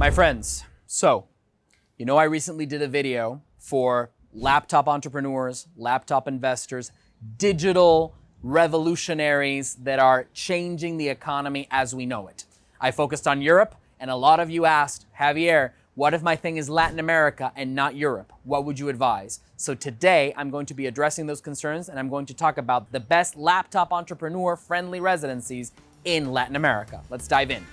My friends, I recently did a video for laptop entrepreneurs, laptop investors, digital revolutionaries that are changing the economy as we know it. I focused on Europe, and a lot of you asked, Javier, what if my thing is Latin America and not Europe? What would you advise? So today, I'm going to be addressing those concerns, and I'm going to talk about the best laptop entrepreneur-friendly residencies in Latin America. Let's dive in.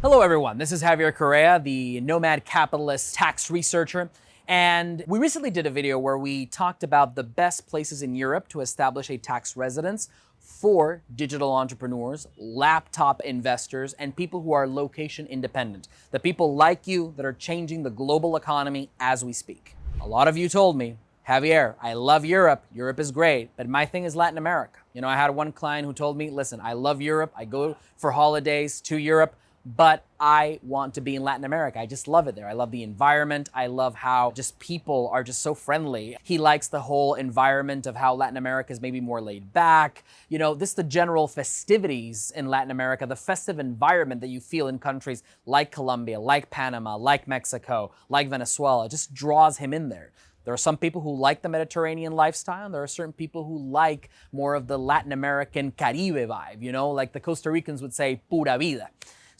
Hello everyone, this is Javier Correa, the Nomad Capitalist tax researcher, and we recently did a video where we talked about the best places in Europe to establish a tax residence for digital entrepreneurs, laptop investors, and people who are location independent, the people like you that are changing the global economy as we speak. A lot of you told me, Javier, I love Europe. Europe is great, but my thing is Latin America. I had one client who told me, listen, I love Europe. I go for holidays to Europe, but I want to be in Latin America. I just love it there. I love the environment. I love how just people are just so friendly. He likes the whole environment of how Latin America is maybe more laid back. The general festivities in Latin America, the festive environment that you feel in countries like Colombia, like Panama, like Mexico, like Venezuela, just draws him in there. There are some people who like the Mediterranean lifestyle, and there are certain people who like more of the Latin American Caribe vibe, like the Costa Ricans would say, pura vida.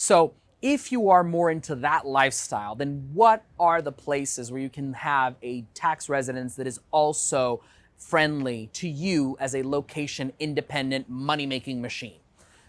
So if you are more into that lifestyle, then what are the places where you can have a tax residence that is also friendly to you as a location independent money-making machine?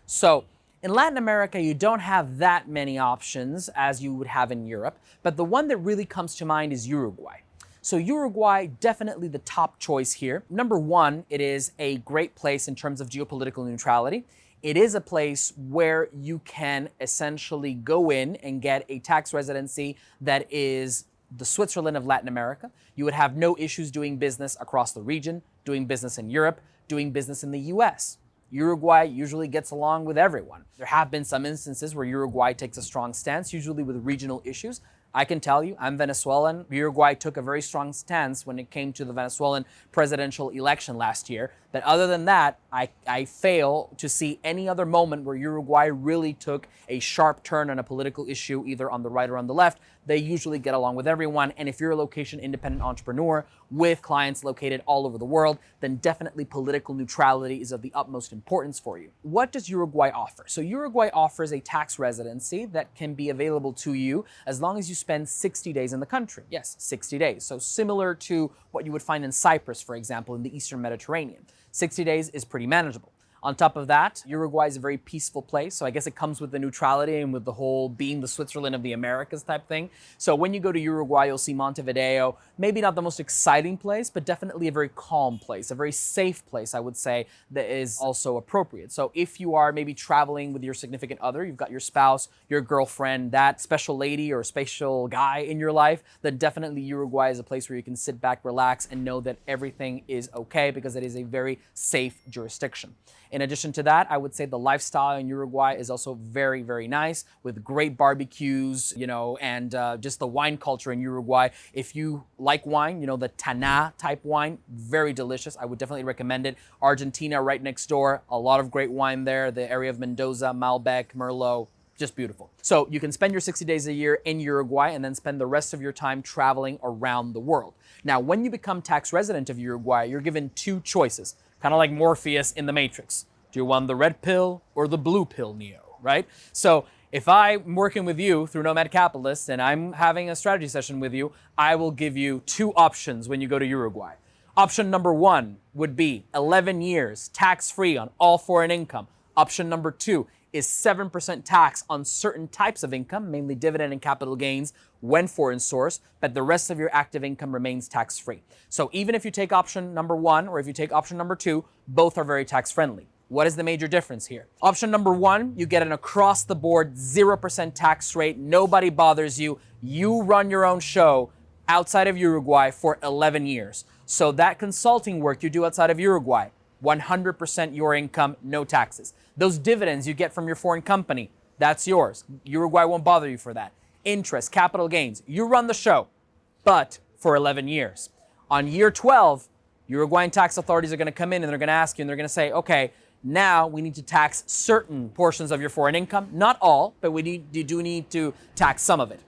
So in Latin America, you don't have that many options as you would have in Europe, but the one that really comes to mind is Uruguay. So Uruguay, definitely the top choice here. Number one, it is a great place in terms of geopolitical neutrality. It is a place where you can essentially go in and get a tax residency that is the Switzerland of Latin America. You would have no issues doing business across the region, doing business in Europe, doing business in the US. Uruguay usually gets along with everyone. There have been some instances where Uruguay takes a strong stance, usually with regional issues. I can tell you, I'm Venezuelan. Uruguay took a very strong stance when it came to the Venezuelan presidential election last year. But other than that, I fail to see any other moment where Uruguay really took a sharp turn on a political issue, either on the right or on the left. They usually get along with everyone. And if you're a location independent entrepreneur with clients located all over the world, then definitely political neutrality is of the utmost importance for you. What does Uruguay offer? So Uruguay offers a tax residency that can be available to you as long as you spend 60 days in the country. Yes, 60 days. So similar to what you would find in Cyprus, for example, in the Eastern Mediterranean. 60 days is pretty manageable. On top of that, Uruguay is a very peaceful place, so I guess it comes with the neutrality and with the whole being the Switzerland of the Americas type thing. So when you go to Uruguay, you'll see Montevideo, maybe not the most exciting place, but definitely a very calm place, a very safe place, I would say, that is also appropriate. So if you are maybe traveling with your significant other, you've got your spouse, your girlfriend, that special lady or special guy in your life, then definitely Uruguay is a place where you can sit back, relax, and know that everything is okay because it is a very safe jurisdiction. In addition to that, I would say the lifestyle in Uruguay is also very, very nice with great barbecues, and just the wine culture in Uruguay. If you like wine, the Taná type wine, very delicious. I would definitely recommend it. Argentina right next door, a lot of great wine there. The area of Mendoza, Malbec, Merlot, just beautiful. So you can spend your 60 days a year in Uruguay and then spend the rest of your time traveling around the world. Now, when you become tax resident of Uruguay, you're given two choices. Kind of like Morpheus in the Matrix. Do you want the red pill or the blue pill, Neo, right? So if I'm working with you through Nomad Capitalist and I'm having a strategy session with you, I will give you two options when you go to Uruguay. Option number one would be 11 years tax-free on all foreign income. Option number two is 7% tax on certain types of income, mainly dividend and capital gains when foreign source, but the rest of your active income remains tax-free. So even if you take option number one or if you take option number two, both are very tax-friendly. What is the major difference here? Option number one, you get an across-the-board 0% tax rate. Nobody bothers you. You run your own show outside of Uruguay for 11 years. So that consulting work you do outside of Uruguay, 100% your income, no taxes. Those dividends you get from your foreign company, that's yours. Uruguay won't bother you for that. Interest, capital gains, you run the show, but for 11 years. On year 12, Uruguayan tax authorities are going to come in and they're going to ask you and they're going to say, okay, Now we need to tax certain portions of your foreign income, not all, but you do need to tax some of it.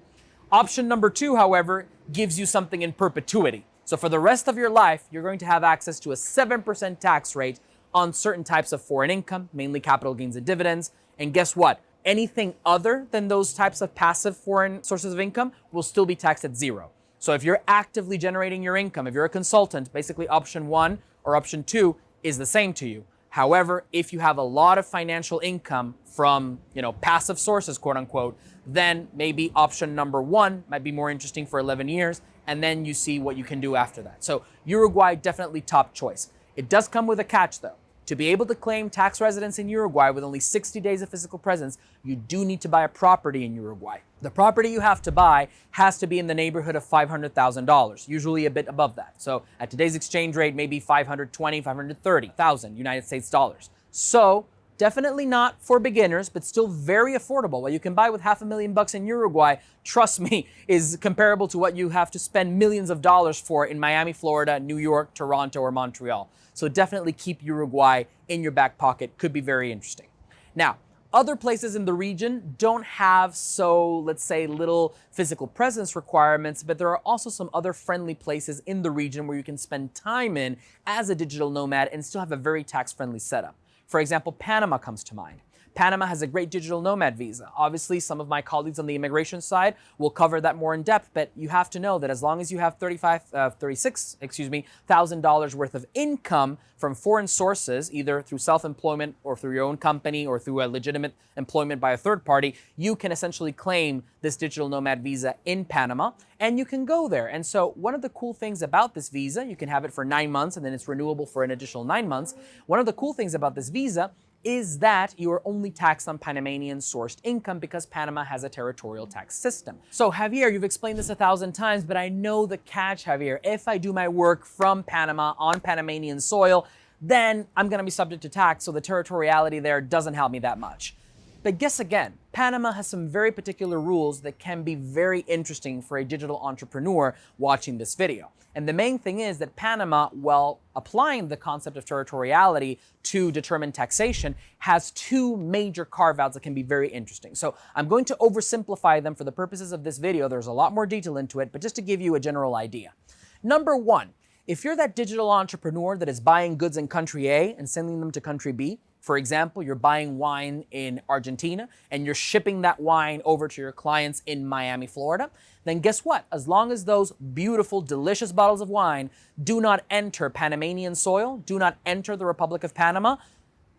Option number 2, however, gives you something in perpetuity. So for the rest of your life, you're going to have access to a 7% tax rate on certain types of foreign income, mainly capital gains and dividends. And guess what? Anything other than those types of passive foreign sources of income will still be taxed at 0. So if you're actively generating your income, if you're a consultant, basically option 1 or option 2 is the same to you. However, if you have a lot of financial income from, passive sources, quote unquote, then maybe option number 1 might be more interesting for 11 years, and then you see what you can do after that. So Uruguay, definitely top choice. It does come with a catch though. To be able to claim tax residence in Uruguay with only 60 days of physical presence, you do need to buy a property in Uruguay. The property you have to buy has to be in the neighborhood of $500,000, usually a bit above that. So at today's exchange rate, maybe 530,000 United States dollars. So definitely not for beginners, but still very affordable. What you can buy with $500,000 in Uruguay, trust me, is comparable to what you have to spend millions of dollars for in Miami, Florida, New York, Toronto, or Montreal. So definitely keep Uruguay in your back pocket. Could be very interesting. Now, other places in the region don't have let's say, little physical presence requirements, but there are also some other friendly places in the region where you can spend time in as a digital nomad and still have a very tax-friendly setup. For example, Panama comes to mind. Panama has a great digital nomad visa. Obviously, some of my colleagues on the immigration side will cover that more in depth, but you have to know that as long as you have $36,000 worth of income from foreign sources, either through self-employment or through your own company or through a legitimate employment by a third party, you can essentially claim this digital nomad visa in Panama, and you can go there. And so one of the cool things about this visa, you can have it for 9 months and then it's renewable for an additional 9 months. One of the cool things about this visa is that you are only taxed on Panamanian-sourced income because Panama has a territorial tax system. So Javier, you've explained this 1,000 times, but I know the catch, Javier. If I do my work from Panama on Panamanian soil, then I'm going to be subject to tax, so the territoriality there doesn't help me that much. But guess again, Panama has some very particular rules that can be very interesting for a digital entrepreneur watching this video. And the main thing is that Panama, while applying the concept of territoriality to determine taxation, has 2 major carve-outs that can be very interesting. So I'm going to oversimplify them for the purposes of this video. There's a lot more detail into it, but just to give you a general idea. Number 1, if you're that digital entrepreneur that is buying goods in country A and sending them to country B, for example, you're buying wine in Argentina and you're shipping that wine over to your clients in Miami, Florida, then guess what? As long as those beautiful, delicious bottles of wine do not enter Panamanian soil, do not enter the Republic of Panama,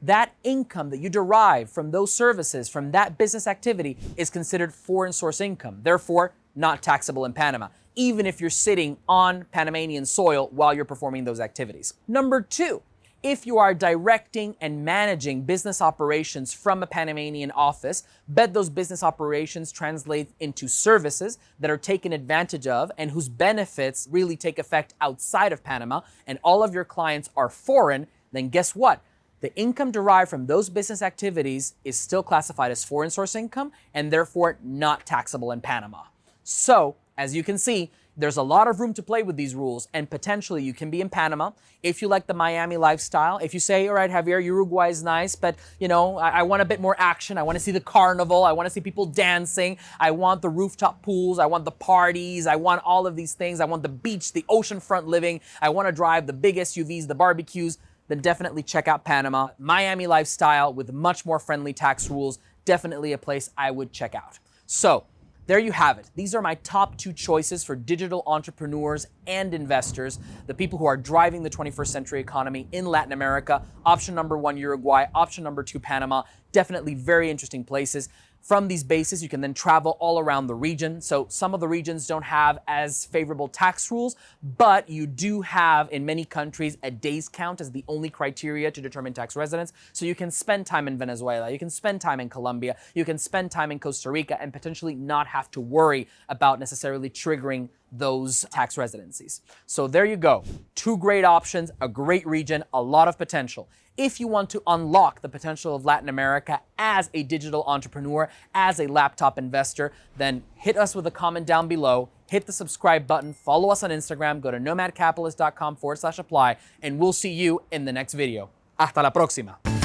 that income that you derive from those services, from that business activity, is considered foreign source income, therefore not taxable in Panama, even if you're sitting on Panamanian soil while you're performing those activities. Number 2, if you are directing and managing business operations from a Panamanian office, but those business operations translate into services that are taken advantage of and whose benefits really take effect outside of Panama, and all of your clients are foreign, then guess what? The income derived from those business activities is still classified as foreign source income and therefore not taxable in Panama. So, as you can see, there's a lot of room to play with these rules, and potentially you can be in Panama if you like the Miami lifestyle. If you say, all right, Javier, Uruguay is nice, but I want a bit more action. I want to see the carnival. I want to see people dancing. I want the rooftop pools. I want the parties. I want all of these things. I want the beach, the oceanfront living. I want to drive the big SUVs, the barbecues. Then definitely check out Panama. Miami lifestyle with much more friendly tax rules. Definitely a place I would check out. So, there you have it. These are my top 2 choices for digital entrepreneurs and investors, the people who are driving the 21st century economy in Latin America. Option number 1, Uruguay. Option number 2, Panama. Definitely very interesting places. From these bases, you can then travel all around the region. So some of the regions don't have as favorable tax rules, but you do have in many countries a days count as the only criteria to determine tax residence. So you can spend time in Venezuela, you can spend time in Colombia, you can spend time in Costa Rica and potentially not have to worry about necessarily triggering those tax residencies. So there you go. 2 great options, a great region, a lot of potential. If you want to unlock the potential of Latin America as a digital entrepreneur, as a laptop investor, then hit us with a comment down below, hit the subscribe button, follow us on Instagram, go to nomadcapitalist.com/apply, and we'll see you in the next video. Hasta la próxima.